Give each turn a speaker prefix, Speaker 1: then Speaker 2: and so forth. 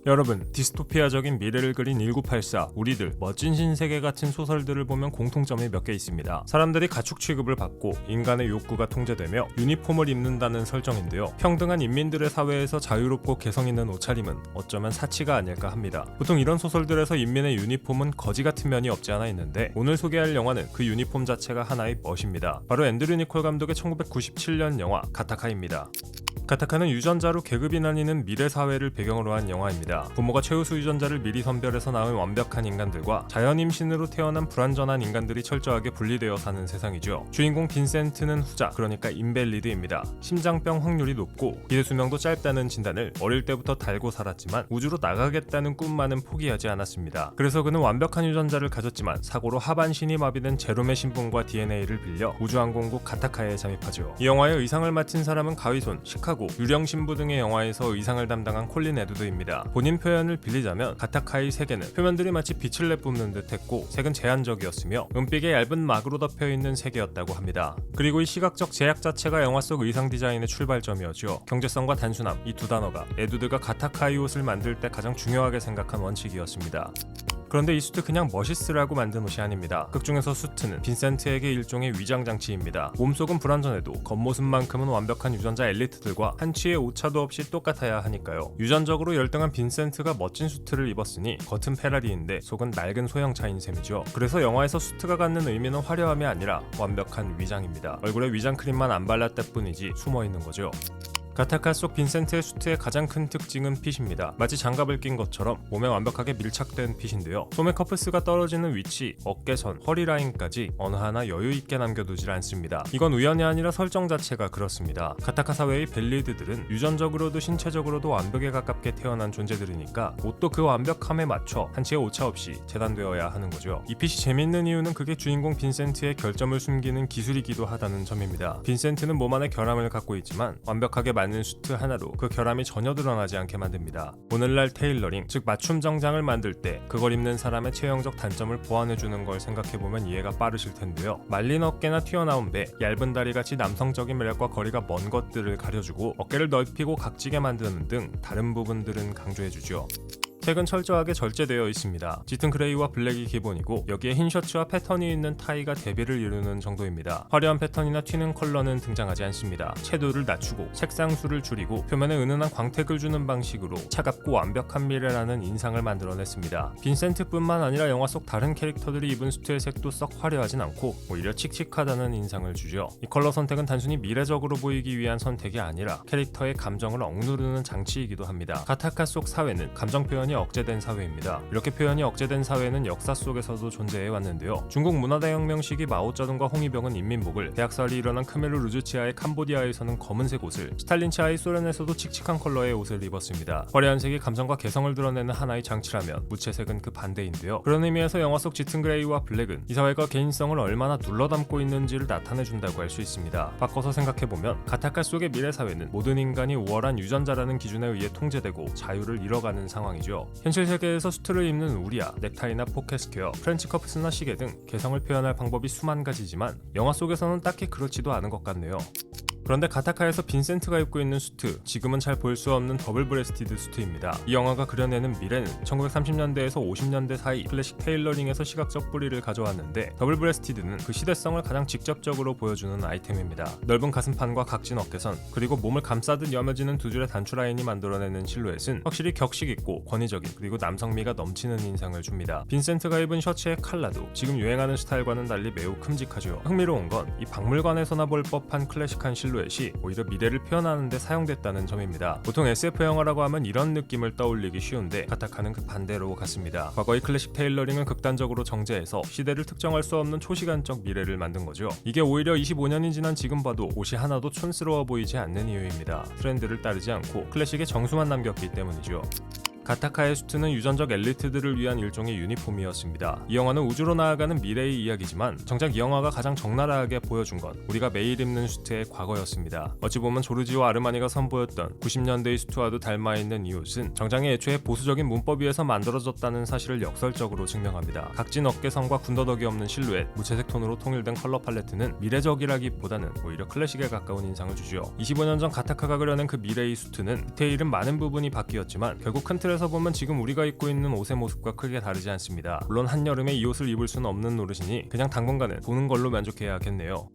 Speaker 1: 여러분, 디스토피아적인 미래를 그린 1984, 우리들, 멋진 신세계 같은 소설들을 보면 공통점이 몇 개 있습니다. 사람들이 가축 취급을 받고 인간의 욕구가 통제되며 유니폼을 입는다는 설정인데요. 평등한 인민들의 사회에서 자유롭고 개성 있는 옷차림은 어쩌면 사치가 아닐까 합니다. 보통 이런 소설들에서 인민의 유니폼은 거지 같은 면이 없지 않아 있는데, 오늘 소개할 영화는 그 유니폼 자체가 하나의 멋입니다. 바로 앤드류 니콜 감독의 1997년 영화 가타카입니다. 가타카는 유전자로 계급이 나뉘는 미래 사회를 배경으로 한 영화입니다. 부모가 최우수 유전자를 미리 선별해서 낳은 완벽한 인간들과 자연 임신으로 태어난 불완전한 인간들이 철저하게 분리되어 사는 세상이죠. 주인공 빈센트는 후자, 그러니까 인벨리드입니다. 심장병 확률이 높고 기대 수명도 짧다는 진단을 어릴 때부터 달고 살았지만 우주로 나가겠다는 꿈만은 포기하지 않았습니다. 그래서 그는 완벽한 유전자를 가졌지만 사고로 하반신이 마비된 제롬의 신분과 DNA를 빌려 우주항공국 가타카에 잠입하죠. 이 영화의 의상을 맡은 사람은 가위손, 시카고, 유령 신부 등의 영화에서 의상을 담당한 콜린 에드드입니다. 본인 표현을 빌리자면 가타카의 세계는 표면들이 마치 빛을 내뿜는 듯 했고 색은 제한적이었으며 은빛의 얇은 막으로 덮여있는 세계였다고 합니다. 그리고 이 시각적 제약 자체가 영화 속 의상 디자인의 출발점이었죠. 경제성과 단순함, 이 두 단어가 에드드가 가타카의 옷을 만들 때 가장 중요하게 생각한 원칙이었습니다. 그런데 이 수트 그냥 멋있으라고 만든 옷이 아닙니다. 극중에서 수트는 빈센트에게 일종의 위장장치입니다. 몸속은 불완전해도 겉모습만큼은 완벽한 유전자 엘리트들과 한치의 오차도 없이 똑같아야 하니까요. 유전적으로 열등한 빈센트가 멋진 수트를 입었으니 겉은 페라리인데 속은 낡은 소형차인 셈이죠. 그래서 영화에서 수트가 갖는 의미는 화려함이 아니라 완벽한 위장입니다. 얼굴에 위장 크림만 안 발랐다 뿐이지 숨어있는 거죠. 가타카 속 빈센트의 수트의 가장 큰 특징은 핏입니다. 마치 장갑을 낀 것처럼 몸에 완벽하게 밀착된 핏인데요. 소매 커프스가 떨어지는 위치, 어깨선, 허리 라인까지 어느 하나 여유있게 남겨두질 않습니다. 이건 우연이 아니라 설정 자체가 그렇습니다. 가타카 사회의 벨리드들은 유전적으로도 신체적으로도 완벽에 가깝게 태어난 존재들이니까 옷도 그 완벽함에 맞춰 한치의 오차 없이 재단되어야 하는 거죠. 이 핏이 재밌는 이유는 그게 주인공 빈센트의 결점을 숨기는 기술이기도 하다는 점입니다. 빈센트는 몸 안에 결함을 갖고 있지만 완벽하게 맞는 수트 하나로 그 결함이 전혀 드러나지 않게 만듭니다. 오늘날 테일러링, 즉 맞춤 정장을 만들 때 그걸 입는 사람의 체형적 단점을 보완해주는 걸 생각해보면 이해가 빠르실 텐데요. 말린 어깨나 튀어나온 배, 얇은 다리 같이 남성적인 매력과 거리가 먼 것들을 가려주고 어깨를 넓히고 각지게 만드는 등 다른 부분들은 강조해주죠. 색은 철저하게 절제되어 있습니다. 짙은 그레이와 블랙이 기본이고 여기에 흰 셔츠와 패턴이 있는 타이가 대비를 이루는 정도입니다. 화려한 패턴이나 튀는 컬러는 등장하지 않습니다. 채도를 낮추고 색상수를 줄이고 표면에 은은한 광택을 주는 방식으로 차갑고 완벽한 미래라는 인상을 만들어냈습니다. 빈센트뿐만 아니라 영화 속 다른 캐릭터들이 입은 수트의 색도 썩 화려하진 않고 오히려 칙칙하다는 인상을 주죠. 이 컬러 선택은 단순히 미래적으로 보이기 위한 선택이 아니라 캐릭터의 감정을 억누르는 장치이기도 합니다. 가타카 속 사회는 감정 표현이 억제된 사회입니다. 이렇게 표현이 억제된 사회는 역사 속에서도 존재해 왔는데요. 중국 문화대혁명 시기 마오쩌둥과 홍위병은 인민복을, 대학살이 일어난 크메르 루즈치아의 캄보디아에서는 검은색 옷을, 스탈린 치하의 소련에서도 칙칙한 컬러의 옷을 입었습니다. 화려한 색이 감정과 개성을 드러내는 하나의 장치라면 무채색은 그 반대인데요. 그런 의미에서 영화 속 짙은 그레이와 블랙은 이 사회가 개인성을 얼마나 눌러담고 있는지를 나타내준다고 할 수 있습니다. 바꿔서 생각해보면 가타카 속의 미래 사회는 모든 인간이 우월한 유전자라는 기준에 의해 통제되고 자유를 잃어가는 상황이죠. 현실 세계에서 수트를 입는 우리야, 넥타이나 포켓 스퀘어, 프렌치 커프스나 시계 등 개성을 표현할 방법이 수만 가지지만 영화 속에서는 딱히 그렇지도 않은 것 같네요. 그런데 가타카에서 빈센트가 입고 있는 수트, 지금은 잘 볼 수 없는 더블 브레스티드 수트입니다. 이 영화가 그려내는 미래는 1930년대에서 50년대 사이 클래식 테일러링에서 시각적 뿌리를 가져왔는데, 더블 브레스티드는 그 시대성을 가장 직접적으로 보여주는 아이템입니다. 넓은 가슴판과 각진 어깨선, 그리고 몸을 감싸듯 여며지는 두 줄의 단추 라인이 만들어내는 실루엣은 확실히 격식있고 권위적인, 그리고 남성미가 넘치는 인상을 줍니다. 빈센트가 입은 셔츠의 컬러도 지금 유행하는 스타일과는 달리 매우 큼직하죠. 흥미로운 건 이 박물관에서나 볼 법한 클래식한 실루엣이 오히려 미래를 표현하는 데 사용됐다는 점입니다. 보통 SF 영화라고 하면 이런 느낌을 떠올리기 쉬운데 가타카는 그 반대로 같습니다. 과거의 클래식 테일러링은 극단적으로 정제해서 시대를 특정할 수 없는 초시간적 미래를 만든 거죠. 이게 오히려 25년이 지난 지금 봐도 옷이 하나도 촌스러워 보이지 않는 이유입니다. 트렌드를 따르지 않고 클래식의 정수만 남겼기 때문이죠. 가타카의 수트는 유전적 엘리트들을 위한 일종의 유니폼이었습니다. 이 영화는 우주로 나아가는 미래의 이야기지만 정작 이 영화가 가장 적나라하게 보여준 건 우리가 매일 입는 수트의 과거였습니다. 어찌 보면 조르지오 아르마니가 선보였던 90년대의 수트와도 닮아있는 이 옷은 정장이 애초에 보수적인 문법 위에서 만들어졌다는 사실을 역설적으로 증명합니다. 각진 어깨선과 군더더기 없는 실루엣, 무채색 톤으로 통일된 컬러 팔레트는 미래적이라기보다는 오히려 클래식에 가까운 인상을 주죠. 25년 전 가타카가 그려낸 그 미래의 수트는 디테일은 많은 부분이 바뀌었지만 결국 큰 틀 현실에서 보면 지금 우리가 입고 있는 옷의 모습과 크게 다르지 않습니다. 물론 한여름에 이 옷을 입을 수는 없는 노릇이니 그냥 당분간은 보는 걸로 만족해야 하겠네요.